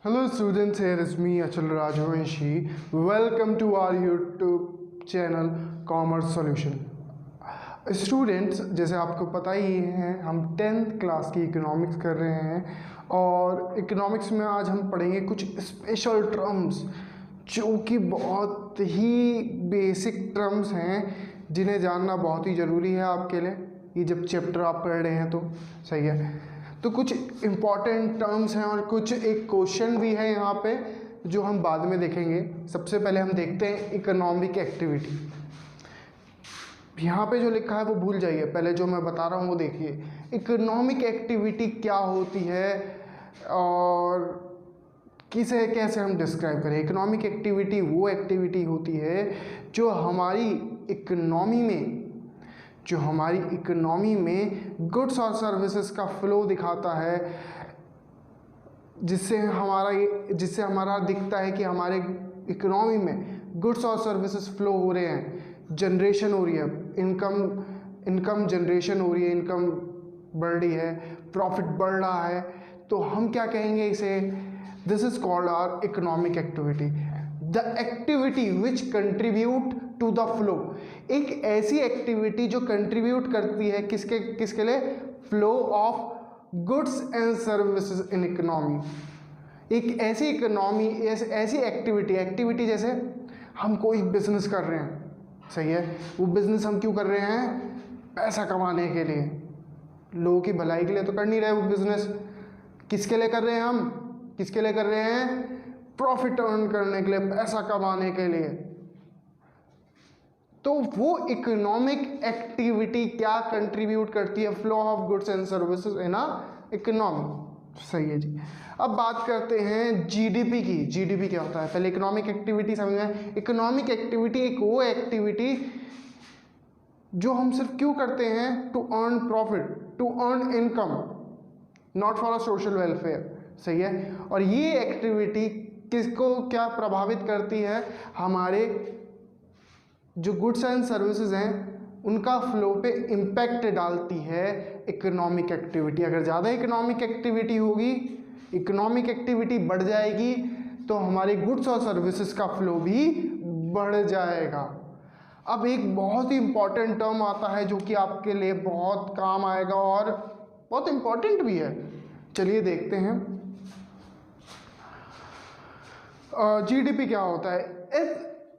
Hello students, here is me Achal Rajvanshi. Welcome to our YouTube channel Commerce Solution. Students, जैसे आपको पता ही है हम 10th क्लास की इकोनॉमिक्स कर रहे हैं और इकोनॉमिक्स में आज हम पढ़ेंगे कुछ स्पेशल टर्म्स जो कि बहुत ही बेसिक टर्म्स हैं जिन्हें जानना बहुत ही ज़रूरी है आपके लिए। ये जब चैप्टर आप पढ़ रहे हैं तो सही है। तो कुछ इम्पॉर्टेंट टर्म्स हैं और कुछ एक क्वेश्चन भी है यहाँ पे जो हम बाद में देखेंगे। सबसे पहले हम देखते हैं इकोनॉमिक एक्टिविटी। यहाँ पे जो लिखा है वो भूल जाइए, पहले जो मैं बता रहा हूँ वो देखिए। इकोनॉमिक एक्टिविटी क्या होती है और किसे कैसे हम डिस्क्राइब करें। इकोनॉमिक एक्टिविटी वो एक्टिविटी होती है जो हमारी इकोनॉमी में गुड्स और सर्विसेज का फ्लो दिखाता है, जिससे हमारा दिखता है कि हमारे इकोनॉमी में गुड्स और सर्विसेज फ्लो हो रहे हैं, जनरेशन हो रही है, इनकम जनरेशन हो रही है, इनकम बढ़ रही है, प्रॉफिट बढ़ रहा है। तो हम क्या कहेंगे इसे? This is called our economic activity, the activity which contribute to the flow. एक ऐसी एक्टिविटी जो कंट्रीब्यूट करती है किसके लिए? Flow of goods and services in economy. एक ऐसी ऐसी एक्टिविटी जैसे हम कोई बिजनेस कर रहे हैं, सही है। वो बिजनेस हम क्यों कर रहे हैं? पैसा कमाने के लिए, लोगों की भलाई के लिए तो कर नहीं रहे। वो बिजनेस किसके लिए कर रहे हैं? हम किसके लिए कर रहे हैं? प्रॉफिट अर्न करने के लिए, पैसा कमाने के लिए। तो वो इकोनॉमिक एक्टिविटी क्या कंट्रीब्यूट करती है? Flow of goods and services in a economy, सही है जी। अब बात करते हैं जीडीपी की। जीडीपी क्या होता है? पहले इकोनॉमिक एक्टिविटी समझ में। इकोनॉमिक एक्टिविटी एक वो एक्टिविटी जो हम सिर्फ क्यों करते हैं? To earn profit, to earn income, not for a social welfare, सही है। और ये एक्टिविटी किसको क्या प्रभावित करती है? हमारे जो गुड्स एंड सर्विसेज हैं उनका फ्लो पे इम्पैक्ट डालती है इकोनॉमिक एक्टिविटी। अगर ज़्यादा इकोनॉमिक एक्टिविटी होगी, इकोनॉमिक एक्टिविटी बढ़ जाएगी तो हमारे गुड्स और सर्विसेज का फ्लो भी बढ़ जाएगा। अब एक बहुत ही इम्पॉर्टेंट टर्म आता है जो कि आपके लिए बहुत काम आएगा और बहुत इम्पॉर्टेंट भी है। चलिए देखते हैं जीडीपी क्या होता है।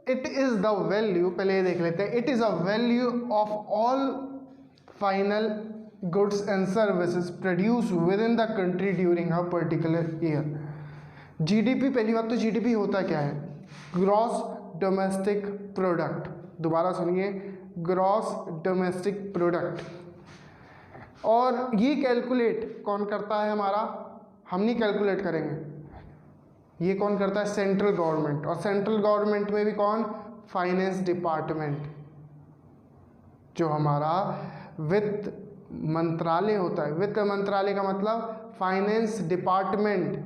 इट इज़ द वैल्यू, पहले ये देख लेते हैं। It is a value of all final goods and services produce with in the country during a particular year. GDP, पहली बात तो जीडीपी होता क्या है? Gross domestic product. दोबारा सुनिए, ग्रॉस डोमेस्टिक प्रोडक्ट। और ये कैलकुलेट कौन करता है? हमारा, हम नहीं कैलकुलेट करेंगे, ये कौन करता है? Central government. और सेंट्रल गवर्नमेंट में भी कौन? फाइनेंस डिपार्टमेंट, जो हमारा वित्त मंत्रालय होता है। वित्त मंत्रालय का मतलब फाइनेंस डिपार्टमेंट,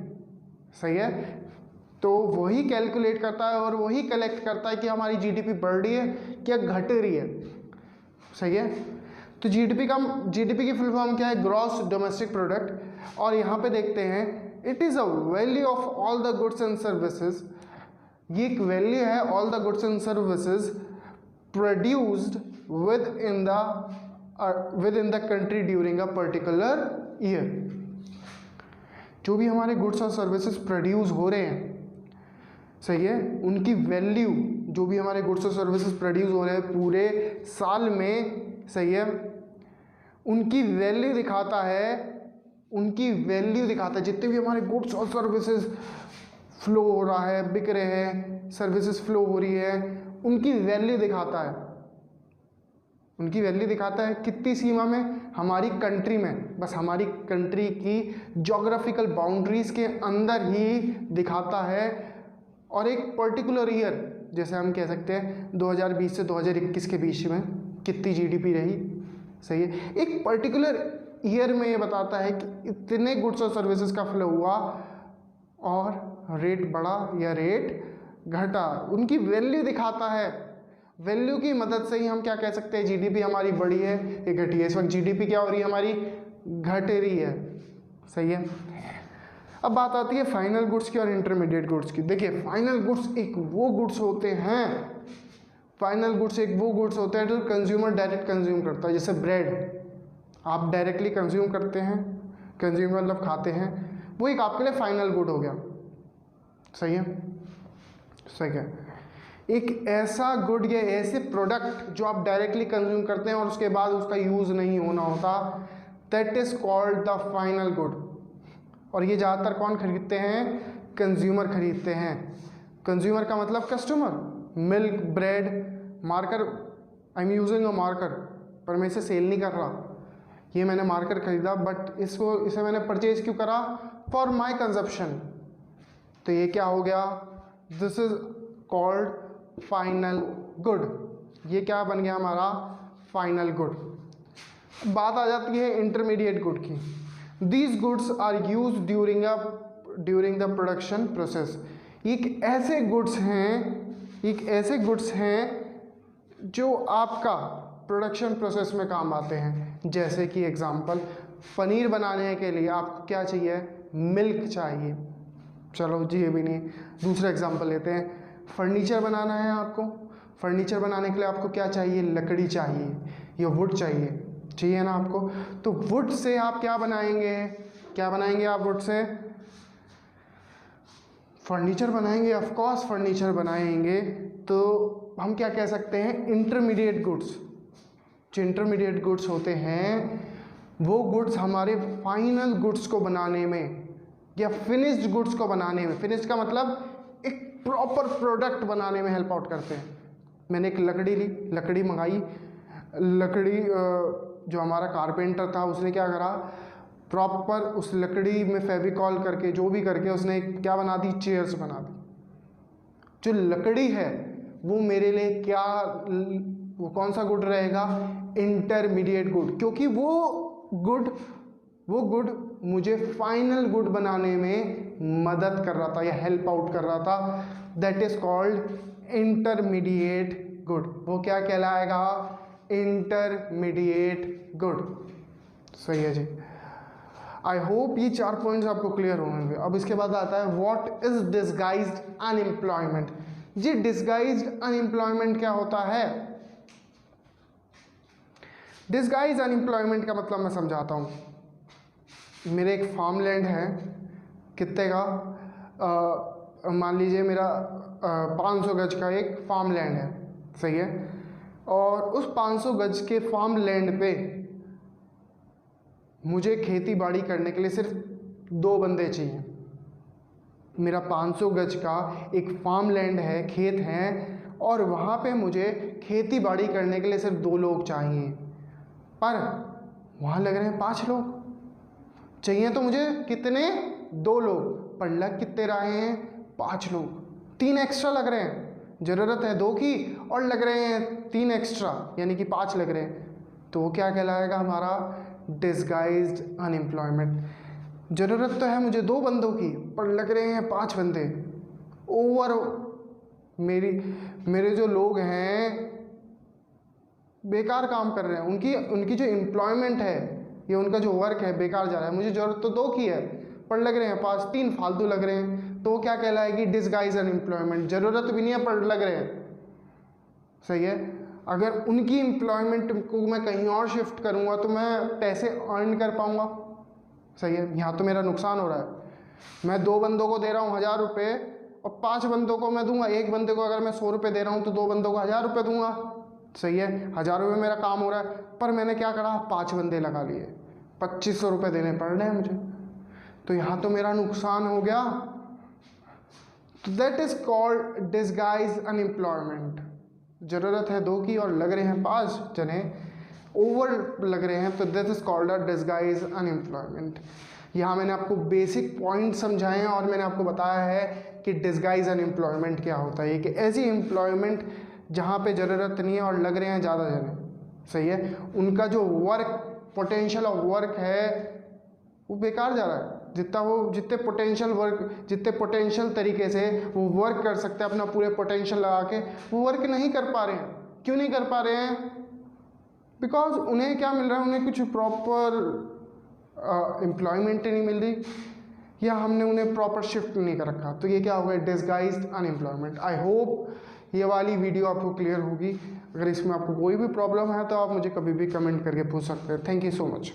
सही है। तो वही कैलकुलेट करता है और वही कलेक्ट करता है कि हमारी जीडीपी बढ़ रही है क्या घट रही है, सही है। तो जीडीपी की फुल फॉर्म क्या है? Gross domestic product. और यहाँ पे देखते हैं it is a value of all the goods and services. ये एक वैल्यू है, all the goods and services produced with in the country during a particular year. जो भी हमारे गुड्स और सर्विसेज प्रोड्यूस हो रहे हैं, सही है, उनकी वैल्यू, जो भी हमारे गुड्स और सर्विसेज प्रोड्यूस हो रहे हैं पूरे साल में, सही है, उनकी वैल्यू दिखाता है। जितने भी हमारे गुड्स और सर्विसेज फ्लो हो रहा है, बिक रहे हैं, सर्विसेज फ्लो हो रही है, उनकी वैल्यू दिखाता है। कितनी सीमा में? हमारी कंट्री में, बस हमारी कंट्री की ज्योग्राफिकल बाउंड्रीज के अंदर ही दिखाता है। और एक पर्टिकुलर ईयर, जैसे हम कह सकते हैं 2020 से 2021 के बीच में कितनी जीडीपी रही, सही है। एक पर्टिकुलर ईयर में ये बताता है कि इतने गुड्स और सर्विसेज का फ्लो हुआ और रेट बढ़ा या रेट घटा, उनकी वैल्यू दिखाता है। वैल्यू की मदद से ही हम क्या कह सकते हैं? जीडीपी हमारी बढ़ी है या घटी है। इस वक्त जीडीपी क्या हो रही है? हमारी घट रही है, सही है। अब बात आती है फाइनल गुड्स की और इंटरमीडिएट गुड्स की। देखिए फाइनल गुड्स एक वो गुड्स होते हैं, फाइनल गुड्स एक वो गुड्स होते हैं जो कंज्यूमर डायरेक्ट कंज्यूम करता है। जैसे ब्रेड आप डायरेक्टली कंज्यूम करते हैं, कंज्यूम मतलब खाते हैं, वो एक आपके लिए फाइनल गुड हो गया। सही है, सही है। एक ऐसा गुड या ऐसे प्रोडक्ट जो आप डायरेक्टली कंज्यूम करते हैं और उसके बाद उसका यूज़ नहीं होना होता, that is called the final good. और ये ज़्यादातर कौन खरीदते हैं? कंज्यूमर खरीदते हैं। कंज्यूमर का मतलब customer. Milk, bread, marker, I am using a marker, पर मैं इसे सेल नहीं कर रहा, ये मैंने मार्कर खरीदा बट इसे मैंने परचेज क्यों करा? For my consumption. तो ये क्या हो गया? This is called final good. ये क्या बन गया हमारा? Final good. बात आ जाती है इंटरमीडिएट गुड की। These goods are use during the production process. एक ऐसे गुड्स हैं जो आपका प्रोडक्शन प्रोसेस में काम आते हैं। जैसे कि एग्जांपल, पनीर बनाने के लिए आपको क्या चाहिए? मिल्क चाहिए। चलो जी, ये भी नहीं, दूसरा एग्जांपल लेते हैं। फर्नीचर बनाना है आपको, फर्नीचर बनाने के लिए आपको क्या चाहिए? लकड़ी चाहिए या वुड चाहिए ना आपको। तो वुड से आप क्या बनाएंगे आप वुड से? फर्नीचर बनाएंगे, ऑफ कोर्स फर्नीचर बनाएंगे। तो हम क्या कह सकते हैं? Intermediate goods. जो इंटरमीडिएट गुड्स होते हैं वो गुड्स हमारे फाइनल गुड्स को बनाने में या फिनिश्ड गुड्स को बनाने में, फिनिश्ड का मतलब एक प्रॉपर प्रोडक्ट बनाने में हेल्प आउट करते हैं। मैंने एक लकड़ी ली, लकड़ी मंगाई, लकड़ी जो हमारा कारपेंटर था उसने क्या करा? प्रॉपर उस लकड़ी में फेविकॉल करके, जो भी करके उसने क्या बना दी? चेयर्स बना दी। जो लकड़ी है वो मेरे लिए क्या, वो कौन सा गुड रहेगा? इंटरमीडिएट गुड, क्योंकि वो गुड मुझे फाइनल गुड बनाने में मदद कर रहा था या हेल्प आउट कर रहा था। That is called intermediate good. वो क्या कहलाएगा? Intermediate good. सही है जी। आई होप ये 4 पॉइंट्स आपको क्लियर होंगे। अब इसके बाद आता है व्हाट इज डिसगाइज्ड अनएम्प्लॉयमेंट। जी, डिसगाइज्ड अनएम्प्लॉयमेंट क्या होता है? डिसगाइज अनएम्प्लॉयमेंट का मतलब मैं समझाता हूँ। मेरे एक फार्म लैंड है, कितने का? मान लीजिए मेरा 500 गज का एक फार्म लैंड है, सही है। और उस 500 गज के फार्म लैंड पे मुझे खेती बाड़ी करने के लिए सिर्फ 2 बंदे चाहिए। मेरा 500 गज का एक फार्म लैंड है, खेत हैं, और वहाँ पे मुझे खेती बाड़ी करने के लिए सिर्फ 2 लोग चाहिए, पर वहाँ लग रहे हैं 5 लोग। चाहिए तो मुझे कितने? 2 लोग, पर लग कितने रहे हैं? 5 लोग। 3 एक्स्ट्रा लग रहे हैं। ज़रूरत है 2 की और लग रहे हैं 3 एक्स्ट्रा, यानी कि 5 लग रहे हैं। तो वो क्या कहलाएगा? हमारा डिसगाइज्ड अनएम्प्लॉयमेंट। ज़रूरत तो है मुझे 2 बंदों की, पर लग रहे हैं 5 बंदे। ओवर मेरे जो लोग हैं बेकार काम कर रहे हैं, उनकी जो एम्प्लॉयमेंट है या उनका जो वर्क है बेकार जा रहा है। मुझे ज़रूरत तो 2 की है, पर लग रहे हैं 5, 3 फालतू लग रहे हैं। तो क्या कहलाएगी? Disguise unemployment. ज़रूरत भी नहीं है पर लग रहे हैं, सही है। अगर उनकी एम्प्लॉयमेंट को मैं कहीं और शिफ्ट करूँगा तो मैं पैसे अर्न कर पाऊँगा, सही है। यहाँ तो मेरा नुकसान हो रहा है। मैं 2 बंदों को दे रहा हूँ 1000 रुपये और 5 बंदों को मैं दूंगा। एक बंदे को अगर मैं 100 रुपये दे रहा हूँ तो 2 बंदों को 1000 रुपये दूंगा, सही है। 1000 रुपये मेरा काम हो रहा है, पर मैंने क्या करा? 5 बंदे लगा लिए, 2500 रुपये देने पड़ रहे हैं मुझे। तो यहाँ तो मेरा नुकसान हो गया। तो that is called disguise unemployment. ज़रूरत है 2 की और लग रहे हैं 5 जने, ओवर लग रहे हैं, तो that is called a disguise unemployment. यहाँ मैंने आपको बेसिक पॉइंट समझाए हैं और मैंने आपको बताया है कि डिसगाइज अनएम्प्लॉयमेंट क्या होता है। कि ऐसी एम्प्लॉयमेंट जहाँ पे ज़रूरत नहीं है और लग रहे हैं ज़्यादा जने, सही है। उनका जो वर्क पोटेंशियल ऑफ वर्क है वो बेकार जा रहा है। जितने पोटेंशियल तरीके से वो वर्क कर सकते हैं अपना पूरे पोटेंशियल लगा के, वो वर्क नहीं कर पा रहे हैं। क्यों नहीं कर पा रहे हैं? बिकॉज उन्हें क्या मिल रहा है? उन्हें कुछ प्रॉपर एम्प्लॉयमेंट नहीं मिल रही, या हमने उन्हें प्रॉपर शिफ्ट नहीं कर रखा, तो ये क्या होगा, डिसगाइज्ड अनएम्प्लॉयमेंट। आई होप ये वाली वीडियो आपको क्लियर होगी। अगर इसमें आपको कोई भी प्रॉब्लम है तो आप मुझे कभी भी कमेंट करके पूछ सकते हैं। Thank you so much.